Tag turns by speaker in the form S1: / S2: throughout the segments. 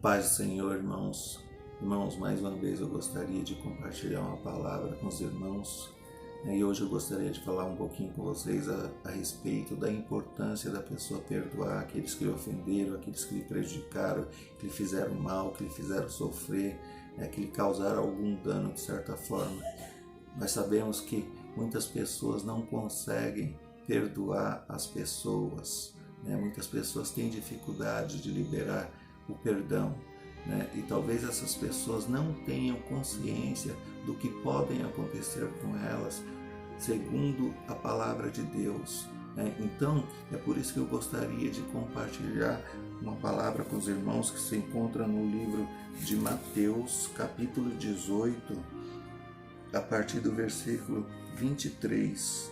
S1: Paz do Senhor, irmãos. Irmãos, mais uma vez eu gostaria de compartilhar uma palavra com os irmãos. E hoje eu gostaria de falar um pouquinho com vocês a respeito da importância da pessoa perdoar aqueles que lhe ofenderam, aqueles que lhe prejudicaram, que lhe fizeram mal, que lhe fizeram sofrer, que lhe causaram algum dano de certa forma. Nós sabemos que muitas pessoas não conseguem perdoar as pessoas. Muitas pessoas têm dificuldade de liberar o perdão, e talvez essas pessoas não tenham consciência do que podem acontecer com elas segundo a palavra de Deus. Então é por isso que eu gostaria de compartilhar uma palavra com os irmãos que se encontra no livro de Mateus, capítulo 18, a partir do versículo 23,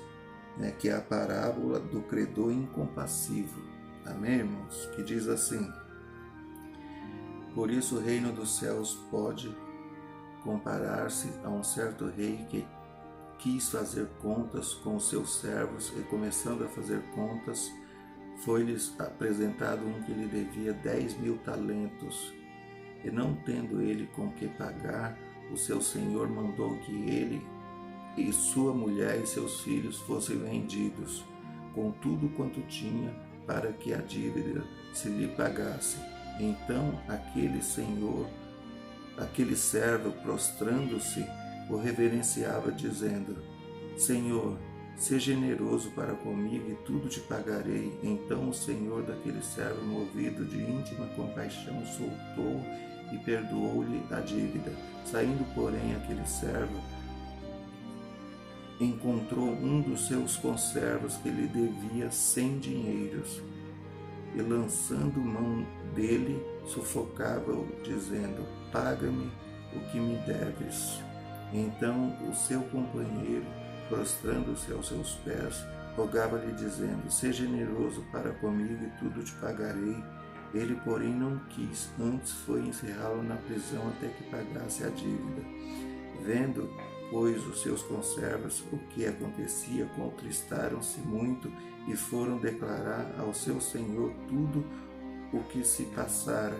S1: que é a parábola do credor incompassivo. Amém, irmãos? Que diz assim: por isso o reino dos céus pode comparar-se a um certo rei que quis fazer contas com os seus servos e, começando a fazer contas, foi-lhes apresentado um que lhe devia 10.000 talentos. E não tendo ele com que pagar, o seu senhor mandou que ele e sua mulher e seus filhos fossem vendidos, com tudo quanto tinha, para que a dívida se lhe pagasse. Então aquele servo, prostrando-se, o reverenciava, dizendo: Senhor, seja generoso para comigo e tudo te pagarei. Então o senhor daquele servo, movido de íntima compaixão, soltou e perdoou-lhe a dívida. Saindo, porém, aquele servo encontrou um dos seus conservos que lhe devia 100 dinheiros, e lançando mão dele, sufocava-o, dizendo: paga-me o que me deves. Então o seu companheiro, prostrando-se aos seus pés, rogava-lhe, dizendo: seja generoso para comigo e tudo te pagarei. Ele, porém, não quis, antes foi encerrá-lo na prisão até que pagasse a dívida. Vendo, pois, os seus conservos o que acontecia, contristaram-se muito e foram declarar ao seu senhor tudo o que se passara.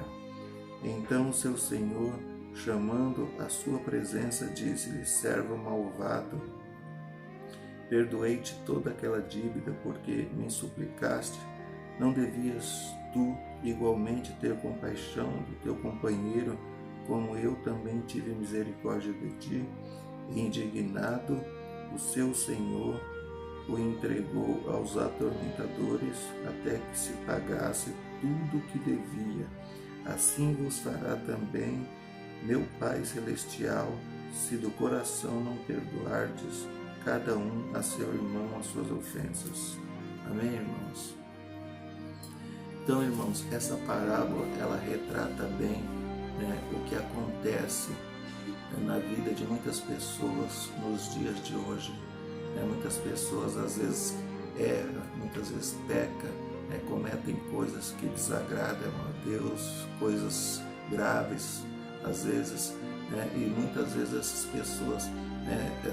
S1: Então o seu senhor, chamando à sua presença, disse-lhe: servo malvado, perdoei-te toda aquela dívida porque me suplicaste. Não devias tu igualmente ter compaixão do teu companheiro, como eu também tive misericórdia de ti? E indignado, o seu senhor o entregou aos atormentadores até que se pagasse tudo o que devia. Assim vos fará também meu Pai Celestial, se do coração não perdoardes cada um a seu irmão as suas ofensas. Amém, irmãos? Então, irmãos, essa parábola, ela retrata bem o que acontece na vida de muitas pessoas nos dias de hoje. Muitas pessoas às vezes erram, muitas vezes pecam, cometem coisas que desagradam a Deus, coisas graves às vezes, e muitas vezes essas pessoas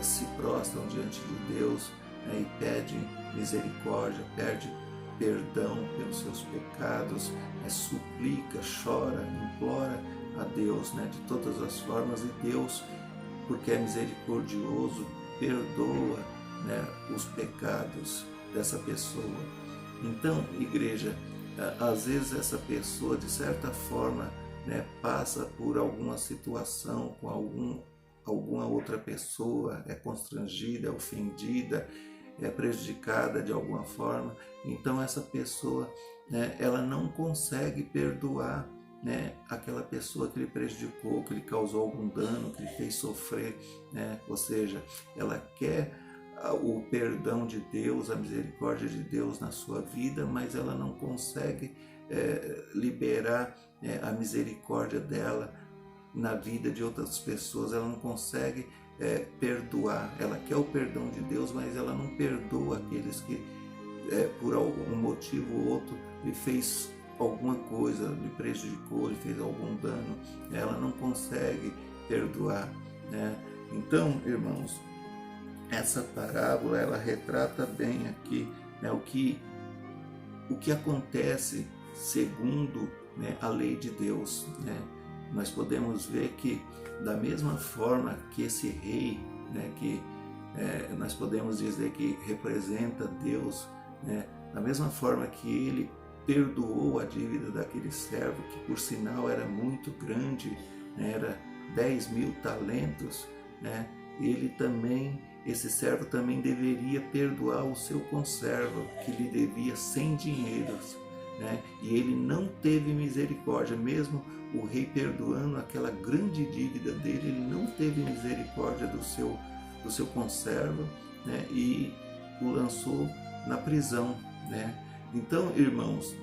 S1: se prostram diante de Deus e pedem misericórdia, pedem perdão pelos seus pecados, suplica, chora, implora a Deus de todas as formas, e Deus, porque é misericordioso, perdoa os pecados dessa pessoa. Então, igreja, às vezes essa pessoa, de certa forma, passa por alguma situação com alguma outra pessoa, é constrangida, é ofendida, é prejudicada de alguma forma. Então essa pessoa, ela não consegue perdoar aquela pessoa que lhe prejudicou, que lhe causou algum dano, que lhe fez sofrer, ou seja, ela quer o perdão de Deus, a misericórdia de Deus na sua vida, mas ela não consegue liberar a misericórdia dela na vida de outras pessoas. Ela não consegue perdoar. Ela quer o perdão de Deus, mas ela não perdoa aqueles que por algum motivo ou outro lhe fez alguma coisa, lhe prejudicou, lhe fez algum dano. Ela não consegue perdoar. Então, irmãos, essa parábola, ela retrata bem aqui o que acontece segundo né, a lei de Deus, né? Nós podemos ver que da mesma forma que esse rei, né, que nós podemos dizer que representa Deus, né, da mesma forma que ele perdoou a dívida daquele servo, que por sinal era muito grande, né, era 10.000 talentos, né, ele também, esse servo também deveria perdoar o seu conservo, que lhe devia 100 dinheiros, né, e ele não teve misericórdia, mesmo o rei perdoando aquela grande dívida dele, ele não teve misericórdia do seu conservo, né, e o lançou na prisão, né. Então, irmãos,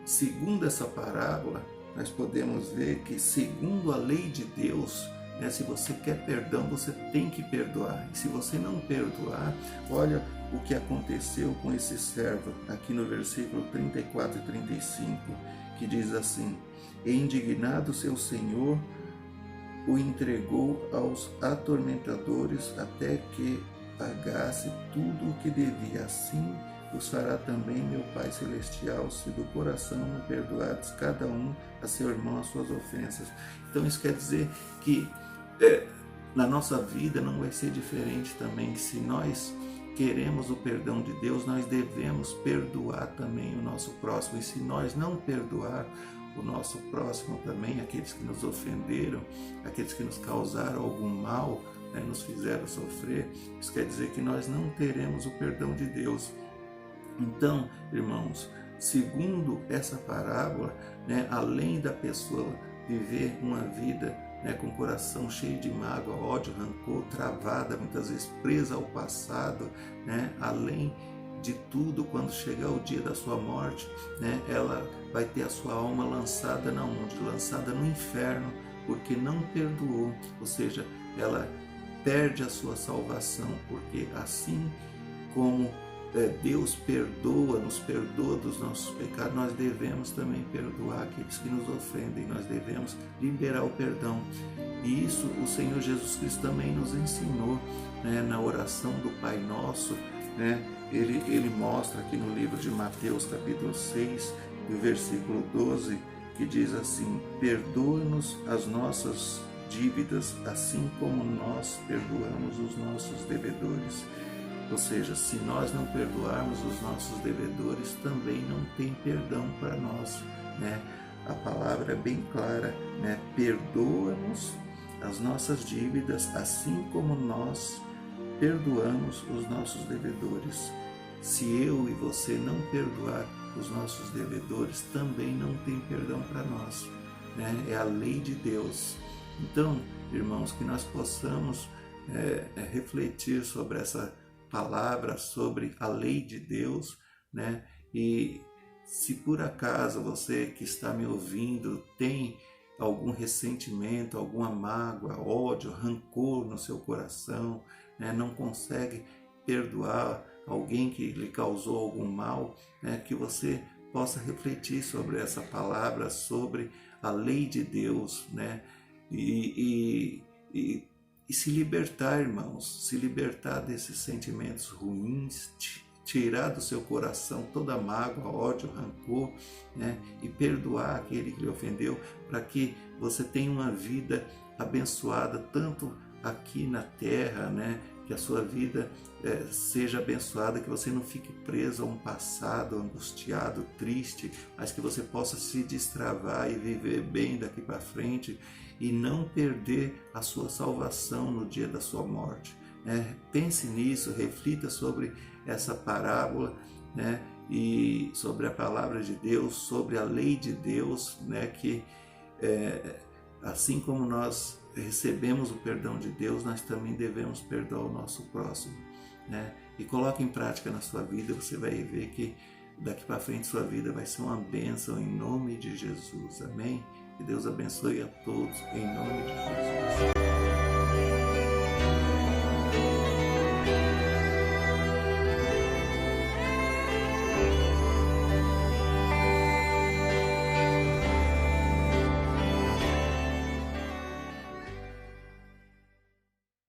S1: segundo essa parábola, nós podemos ver que, segundo a lei de Deus, né, se você quer perdão, você tem que perdoar. E se você não perdoar, olha o que aconteceu com esse servo, aqui no versículo 34 e 35, que diz assim: E indignado seu senhor, o entregou aos atormentadores até que pagasse tudo o que devia. Assim os fará também meu Pai Celestial, se do coração não perdoares cada um a seu irmão as suas ofensas. Então isso quer dizer que na nossa vida não vai ser diferente também. Se nós queremos o perdão de Deus, nós devemos perdoar também o nosso próximo. E se nós não perdoar o nosso próximo também, aqueles que nos ofenderam, aqueles que nos causaram algum mal, né, nos fizeram sofrer, isso quer dizer que nós não teremos o perdão de Deus. Então, irmãos, segundo essa parábola, né, além da pessoa viver uma vida, né, com o coração cheio de mágoa, ódio, rancor, travada, muitas vezes presa ao passado, né, além de tudo, quando chegar o dia da sua morte, né, ela vai ter a sua alma lançada na onde? Lançada no inferno, porque não perdoou, ou seja, ela perde a sua salvação, porque assim como Deus nos perdoa dos nossos pecados, nós devemos também perdoar aqueles que nos ofendem, nós devemos liberar o perdão. E isso o Senhor Jesus Cristo também nos ensinou, né, na oração do Pai Nosso, né? Ele mostra aqui no livro de Mateus, capítulo 6, no versículo 12, que diz assim: perdoa-nos as nossas dívidas, assim como nós perdoamos os nossos devedores. Ou seja, se nós não perdoarmos os nossos devedores, também não tem perdão para nós, né? A palavra é bem clara, né? Perdoa-nos as nossas dívidas, assim como nós perdoamos os nossos devedores. Se eu e você não perdoar os nossos devedores, também não tem perdão para nós, né? É a lei de Deus. Então, irmãos, que nós possamos refletir sobre essa palavra, sobre a lei de Deus, né? E se por acaso você que está me ouvindo tem algum ressentimento, alguma mágoa, ódio, rancor no seu coração, né, não consegue perdoar alguém que lhe causou algum mal, né, que você possa refletir sobre essa palavra, sobre a lei de Deus, né, e se libertar, irmãos, se libertar desses sentimentos ruins, tirar do seu coração toda mágoa, ódio, rancor, né, e perdoar aquele que lhe ofendeu, para que você tenha uma vida abençoada, tanto aqui na terra, né, que a sua vida seja abençoada, que você não fique preso a um passado angustiado, triste, mas que você possa se destravar e viver bem daqui para frente e não perder a sua salvação no dia da sua morte. Pense nisso, reflita sobre essa parábola, né, e sobre a palavra de Deus, sobre a lei de Deus, né, que assim como nós recebemos o perdão de Deus, nós também devemos perdoar o nosso próximo, né? E coloque em prática na sua vida, você vai ver que daqui para frente sua vida vai ser uma bênção em nome de Jesus, amém? Que Deus abençoe a todos em nome de Jesus.